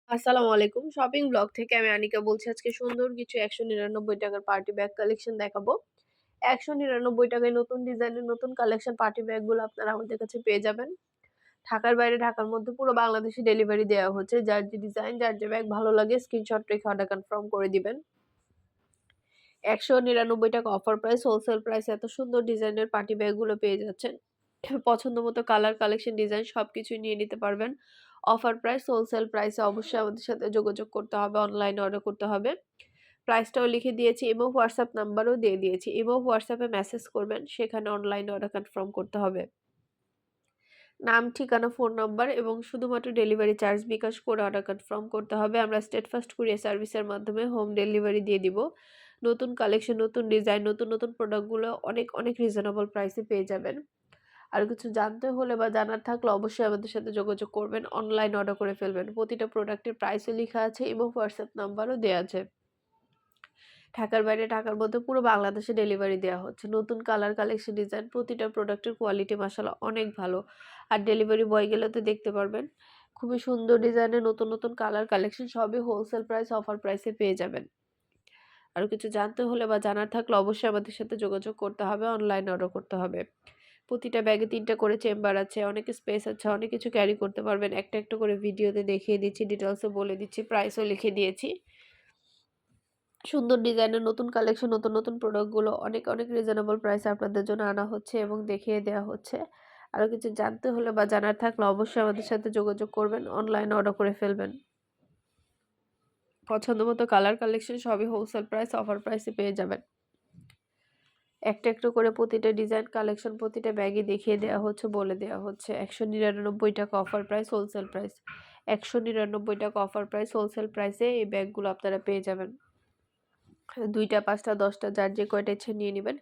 আসসালামু আলাইকুম। Shopping blog থেকে আমি আনিকা বলছি। আজকে সুন্দর কিছু ৳১৯৯ পার্টি ব্যাগ কালেকশন দেখাবো। ৳১৯৯ নতুন ডিজাইনের নতুন কালেকশন পার্টি ব্যাগগুলো আপনারা আমাদের কাছে পেয়ে যাবেন। ঢাকার বাইরে, ঢাকার মধ্যে পুরো বাংলাদেশে ডেলিভারি দেওয়া হচ্ছে। যার যে ডিজাইন, যার যে ব্যাগ ভালো লাগে স্ক্রিনশট রেখে অর্ডার কনফার্ম করে দিবেন। ৳১৯৯ অফার প্রাইস, হোলসেল প্রাইস এত সুন্দর ডিজাইনের পার্টি ব্যাগগুলো পেয়ে যাচ্ছেন। পছন্দ মতো কালার, কালেকশন, ডিজাইন সবকিছুই নিয়ে নিতে পারবেন। অফার প্রাইস, হোলসেল প্রাইসে অবশ্যই আমাদের সাথে যোগাযোগ করতে হবে, অনলাইনে অর্ডার করতে হবে। প্রাইসটাও লিখে দিয়েছি এবং হোয়াটসঅ্যাপ নাম্বারও দিয়ে দিয়েছি। এবং হোয়াটসঅ্যাপে মেসেজ করবেন, সেখানে অনলাইনে অর্ডার কনফার্ম করতে হবে। নাম, ঠিকানা, ফোন নাম্বার এবং শুধুমাত্র ডেলিভারি চার্জ বিকাশ করে অর্ডার কনফার্ম করতে হবে। আমরা স্টেটফাস্ট কুরিয়ার সার্ভিসের মাধ্যমে হোম ডেলিভারি দিয়ে দিব। নতুন কালেকশন, নতুন ডিজাইন, নতুন, নতুন প্রোডাক্টগুলো অনেক, অনেক রিজনেবল প্রাইসে পেয়ে যাবেন। আর কিছু জানতে হলে বা জানার থাকলে অবশ্যই আমাদের সাথে যোগাযোগ করবেন। অনলাইন অর্ডার করে ফেলবেন। প্রতিটা প্রোডাক্টের প্রাইসও লিখা আছে এবং হোয়াটসঅ্যাপ নাম্বারও দেয়া আছে। ঢাকার বাইরে, ঢাকার মধ্যে পুরো বাংলাদেশে ডেলিভারি দেওয়া হচ্ছে। নতুন কালার, কালেকশন, ডিজাইন প্রতিটা প্রোডাক্টের কোয়ালিটি মাশাআল্লাহ অনেক ভালো। আর ডেলিভারি বয় গেলে তো দেখতে পারবেন। খুবই সুন্দর ডিজাইনের নতুন, নতুন কালার, কালেকশন সবই হোলসেল প্রাইস, অফার প্রাইসে পেয়ে যাবেন। আরো কিছু জানতে হলে বা জানার থাকলে অবশ্যই আমাদের সাথে যোগাযোগ করতে হবে, অনলাইন অর্ডার করতে হবে। প্রতিটা ব্যাগে ৩ টা করে চেম্বার আছে, অনেক স্পেস আছে, অনেক কিছু ক্যারি করতে পারবেন। একটা, একটা করে ভিডিওতে দেখিয়ে দিচ্ছি, ডিটেইলসও বলে দিচ্ছি, প্রাইসও লিখে দিয়েছি। সুন্দর ডিজাইনের নতুন কালেকশন, নতুন, নতুন প্রোডাক্টগুলো অনেক, অনেক রিজনেবল প্রাইসে আপনাদের জন্য আনা হচ্ছে এবং দেখিয়ে দেয়া হচ্ছে। আরো কিছু জানতে হলে বা জানার থাকলে অবশ্যই আমাদের সাথে যোগাযোগ করবেন, অনলাইনে অর্ডার করে ফেলবেন। পছন্দমতো কালার, কালেকশন সবই হোলসেল প্রাইস, অফার প্রাইসে পেয়ে যাবেন। একটা, একটা করে প্রতিটা ডিজাইন, কালেকশন প্রতিটা ব্যাগই দেখিয়ে দেয়া হচ্ছে, বলে দেয়া হচ্ছে। ৳১৯৯ offer price, wholesale price. ৳১৯৯ offer price, wholesale প্রাইসে এই ব্যাগগুলো আপনারা পেয়ে যাবেন। ২ টা, ৫ টা, ১০ টা যার যে কয়টা ইচ্ছা নিয়ে নিবেন।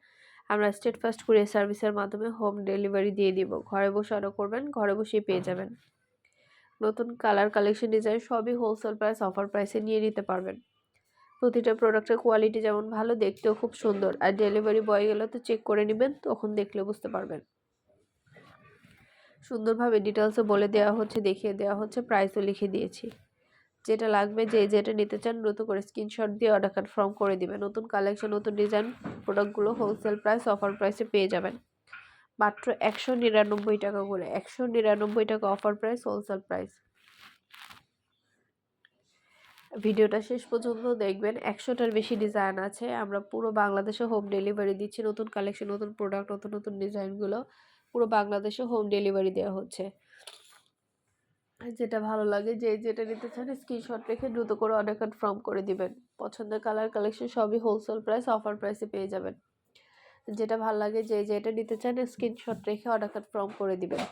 আমরা স্টেটফাস্ট কুরিয়ার সার্ভিসের মাধ্যমে হোম ডেলিভারি দিয়ে দিব। ঘরে বসে অর্ডার করবেন, ঘরে বসেই পেয়ে যাবেন। নতুন কালার, কালেকশন, ডিজাইন সবই হোলসেল প্রাইস, অফার প্রাইসে নিয়ে নিতে পারবেন। প্রতিটা প্রোডাক্টের কোয়ালিটি যেমন ভালো, দেখতেও খুব সুন্দর। আর ডেলিভারি বয় গেলে তো চেক করে নিবেন, তখন দেখলে বুঝতে পারবেন। সুন্দরভাবে ডিটেইলসে বলে দেওয়া হচ্ছে, দেখিয়ে দেওয়া হচ্ছে, প্রাইসও লিখে দিয়েছি। যেটা লাগবে, যে যেটা নিতে চান দ্রুত করে স্ক্রিনশট দিয়ে অর্ডার কনফার্ম করে দিবেন। নতুন কালেকশন, নতুন ডিজাইন প্রোডাক্টগুলো হোলসেল প্রাইস, অফার প্রাইসে পেয়ে যাবেন। মাত্র ৳১৯৯ করে। ৳১৯৯ অফার প্রাইস, হোলসেল প্রাইস। ভিডিওটা শেষ পর্যন্ত দেখবেন। ১০০ টার বেশি ডিজাইন আছে। আমরা পুরো বাংলাদেশে হোম ডেলিভারি দিচ্ছি। নতুন কালেকশন, নতুন প্রোডাক্ট, নতুন, নতুন ডিজাইনগুলো পুরো বাংলাদেশে হোম ডেলিভারি দেওয়া হচ্ছে। যেটা ভালো লাগে, যে যেটা নিতে চান স্ক্রিনশট রেখে দ্রুত করে অর্ডার কনফার্ম করে দিবেন। পছন্দের কালার, কালেকশন সবই হোলসেল প্রাইস, অফার প্রাইসে পেয়ে যাবেন। যেটা ভালো লাগে, যে যেটা নিতে চান স্ক্রিনশট রেখে অর্ডার কনফার্ম করে দিবেন।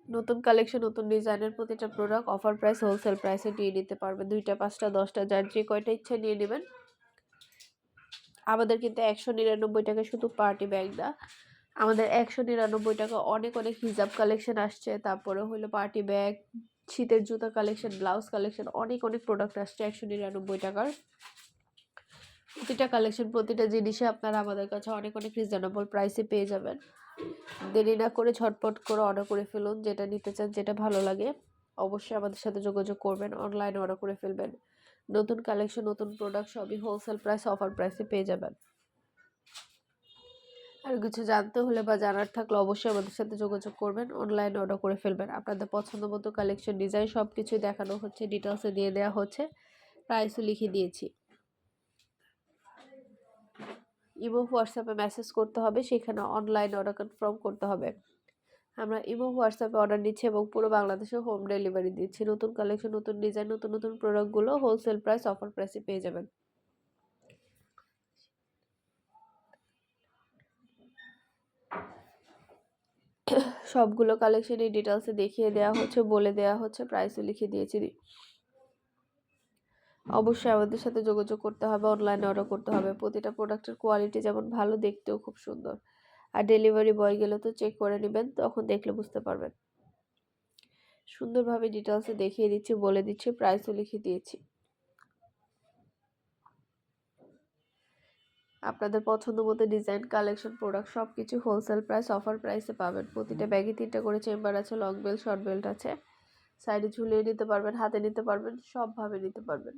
নতুন কালেকশন, নতুন ডিজাইনের প্রতিটা প্রোডাক্ট অফার প্রাইস, হোলসেল প্রাইসে নিয়ে নিতে পারবেন। ২ টা, ৫ টা, ১০ টা যার যে কয়টা ইচ্ছা নিয়ে নিবেন। আমাদের কিন্তু ৳১৯৯ শুধু পার্টি ব্যাগ না। আমাদের ৳১৯৯ অনেক, অনেক হিজাব কালেকশন আসছে। তারপরে হলো পার্টি ব্যাগ, শীতের জুতা কালেকশন, ব্লাউজ কালেকশন অনেক, অনেক প্রোডাক্ট আসছে ৳১৯৯ র। প্রতিটা কালেকশন, প্রতিটা জিনিসে আপনারা আমাদের কাছে অনেক, অনেক রিজনেবল প্রাইসে পেয়ে যাবেন। দেরি না করে ঝটপট করে অর্ডার করে ফেলুন। যেটা নিতে চান, যেটা ভালো লাগে অবশ্যই আমাদের সাথে যোগাযোগ করবেন, অনলাইনে অর্ডার করে ফেলবেন। নতুন কালেকশন, নতুন প্রোডাক্ট সবই হোলসেল প্রাইস, অফার প্রাইসে পেয়ে যাবেন। আর কিছু জানতে হলে বা জানার থাকলে অবশ্যই আমাদের সাথে যোগাযোগ করবেন, অনলাইনে অর্ডার করে ফেলবেন। আপনাদের পছন্দ মতো কালেকশন, ডিজাইন সবকিছুই দেখানো হচ্ছে, ডিটেইলসে দিয়ে দেওয়া হচ্ছে, প্রাইসও লিখে দিয়েছি। ইমো, হোয়াটসঅ্যাপে মেসেজ করতে হবে, সেখানে অনলাইন অর্ডার কনফার্ম করতে হবে। আমরা ইমো, হোয়াটসঅ্যাপে অর্ডার নিচ্ছি এবং পুরো বাংলাদেশে হোম ডেলিভারি দিচ্ছি। নতুন কালেকশন, নতুন ডিজাইন, নতুন, নতুন প্রোডাক্টগুলো হোলসেল প্রাইস, অফার প্রাইসে পেয়ে যাবেন। সবগুলো কালেকশনের ডিটেইলসে দেখিয়ে দেওয়া হচ্ছে, বলে দেওয়া হচ্ছে, প্রাইসও লিখে দিয়েছি। অবশ্যই আমাদের সাথে যোগাযোগ করতে হবে, অনলাইনে অর্ডার করতে হবে। প্রতিটা প্রোডাক্টের কোয়ালিটি যেমন ভালো, দেখতেও খুব সুন্দর। আর ডেলিভারি বয় গেলে তো চেক করে নেবেন, তখন দেখলে বুঝতে পারবেন। সুন্দরভাবে ডিটেইলসে দেখিয়ে দিচ্ছি, বলে দিচ্ছি, প্রাইসও লিখে দিয়েছি। আপনাদের পছন্দ মতো ডিজাইন, কালেকশন, প্রোডাক্ট সবকিছু হোলসেল প্রাইস, অফার প্রাইসে পাবেন। প্রতিটা ব্যাগে ৩ টা করে চেম্বার আছে, লং বেল্ট, শর্ট বেল্ট আছে। সাইডে ঝুলিয়ে নিতে পারবেন, হাতে নিতে পারবেন, সবভাবে নিতে পারবেন।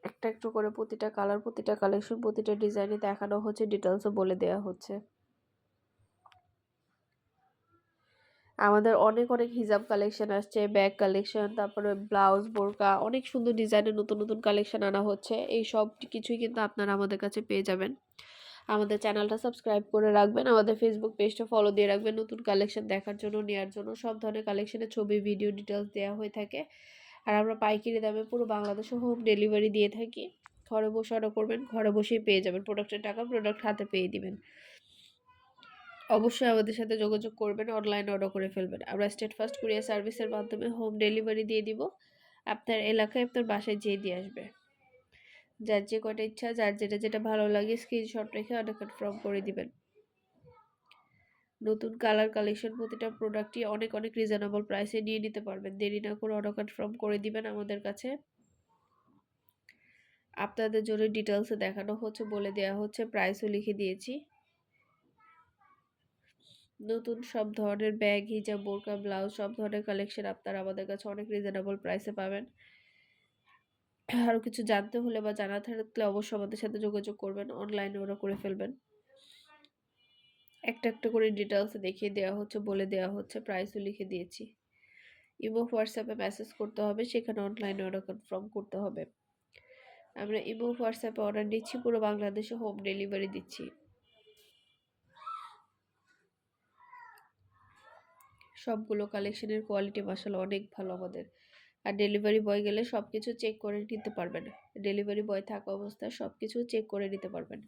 একটা একটু করে প্রতিটা কালার, প্রতিটা কালেকশন, প্রতিটা ডিজাইনে দেখানো হচ্ছে, ডিটেলসও বলে দেওয়া হচ্ছে। আমাদের অনেক অনেক হিজাব কালেকশন আসছে, ব্যাগ কালেকশন, তারপরে ব্লাউজ, বোরকা, অনেক সুন্দর ডিজাইনের নতুন নতুন কালেকশন আনা হচ্ছে। এই সব কিছুই কিন্তু আপনারা আমাদের কাছে পেয়ে যাবেন। আমাদের চ্যানেলটা সাবস্ক্রাইব করে রাখবেন, আমাদের ফেসবুক পেজটা ফলো দিয়ে রাখবেন। নতুন কালেকশন দেখার জন্য, নেওয়ার জন্য সব ধরনের কালেকশনের ছবি, ভিডিও, ডিটেলস দেওয়া হয়ে থাকে। আর আমরা পাইকারি দামে পুরো বাংলাদেশে হোম ডেলিভারি দিয়ে থাকি। ঘরে বসে অর্ডার করবেন, ঘরে বসেই পেয়ে যাবেন। প্রোডাক্টের টাকা প্রোডাক্ট হাতে পেয়ে দিবেন। অবশ্যই আমাদের সাথে যোগাযোগ করবেন, অনলাইনে অর্ডার করে ফেলবেন। আমরা স্টেট ফার্স্ট কুরিয়ার সার্ভিসের মাধ্যমে হোম ডেলিভারি দিয়ে দিব। আপনার এলাকায় আপনার বাসায় যেয়ে দিয়ে আসবে। যার যে কটা ইচ্ছা, যার যেটা যেটা ভালো লাগে স্ক্রিনশট রেখে অর্ডার কনফার্ম করে দিবেন। নতুন কালার কালেকশন, প্রতিটা প্রোডাক্টই অনেক অনেক রিজনেবল প্রাইসে নিয়ে নিতে পারবেন। দেরি না করে অর্ডার কনফার্ম করে দিবেন আমাদের কাছে। আপনাদের জন্য ডিটেলসে দেখানো হচ্ছে, বলে দেওয়া হচ্ছে, প্রাইসও লিখে দিয়েছি। নতুন সব ধরনের ব্যাগ, হিজাব, বোরকা, ব্লাউজ সব ধরনের কালেকশন আপনারা আমাদের কাছে অনেক রিজনেবল প্রাইসে পাবেন। আরও কিছু জানতে হলে বা জানা থাকলে অবশ্যই আমাদের সাথে যোগাযোগ করবেন, অনলাইনে অর্ডার করে ফেলবেন। একটা একটা করে ডিটেলসে দেখিয়ে দেওয়া হচ্ছে, বলে দেওয়া হচ্ছে, প্রাইসও লিখে দিয়েছি। ইমো, হোয়াটসঅ্যাপে মেসেজ করতে হবে, সেখানে অনলাইনে অর্ডার কনফার্ম করতে হবে। আমরা ইমো, হোয়াটসঅ্যাপে অর্ডার দিচ্ছি, পুরো বাংলাদেশে হোম ডেলিভারি দিচ্ছি। সবগুলো কালেকশনের কোয়ালিটি মাশাআল্লাহ অনেক ভালো আমাদের। আর ডেলিভারি বয় গেলে সব কিছু চেক করে নিতে পারবেন। ডেলিভারি বয় থাকা অবস্থায় সব কিছু চেক করে নিতে পারবেন।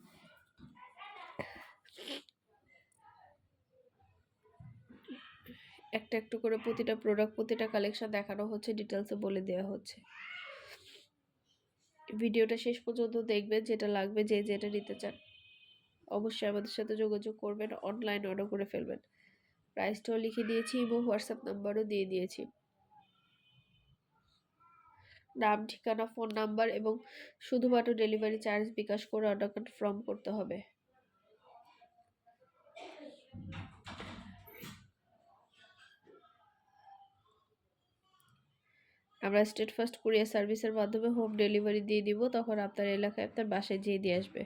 একটা একটু করে প্রতিটা প্রোডাক্ট, প্রতিটা কালেকশন দেখানো হচ্ছে, ডিটেলসে বলে দেওয়া হচ্ছে। ভিডিওটা শেষ পর্যন্ত দেখবেন, যেটা লাগবে, যে যেটা নিতে চান অবশ্যই আমাদের সাথে যোগাযোগ করবেন, অনলাইন অর্ডার করে ফেলবেন। প্রাইসটাও লিখে দিয়েছি এবং হোয়াটসঅ্যাপ নাম্বারও দিয়ে দিয়েছি। নাম, ঠিকানা, ফোন নাম্বার এবং শুধুমাত্র ডেলিভারি চার্জ বিকাশ করে অর্ডার কনফার্ম করতে হবে। আমরা স্টেট ফার্স্ট কুরিয়ার সার্ভিসের মাধ্যমে হোম ডেলিভারি দিয়ে দিব, তখন আপনার এলাকায় আপনার বাসায় যেয়ে দিয়ে আসবে।